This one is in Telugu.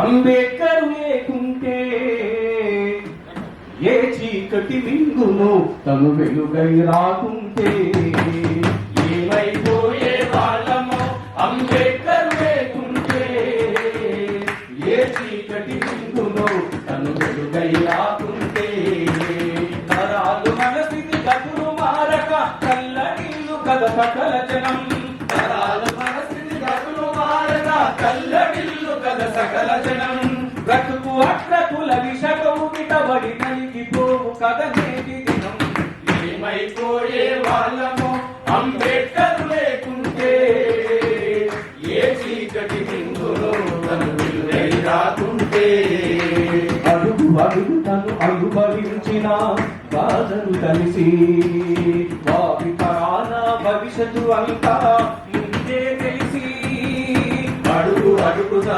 అంబేద్కర్ లేకుంటే ఏ చీకటి మింగును తను వెలుగై రాకుంటే ఏమైపోయే వాళ్ళమో అంబేద్కర్ లేకుంటే ఏ చీకటి మింగును తను వెలుగై రాకుంటే నరాలు మనసిది గతులు మారక కళ్ళ నీళ్ళు కథ సకల జనం నరాలు మనసిది గతులు మారక కళ్ళ నీళ్ళు కథ సకల జనం బ్రతుకు అట్లకుల విషకౌగిటబడి నలిగిపోవు కథ నేటి దినం ఏమైపోయే వాళ్ళమో అంబేద్కర్ లేకుంటే ఏ చీకటి మింగులో తను వెలుగై రాకుంటే అడుగు అడుగు తను అనుభవించిన బాధను కలిసి వారి తరాల భవిష్యత్తు అంతా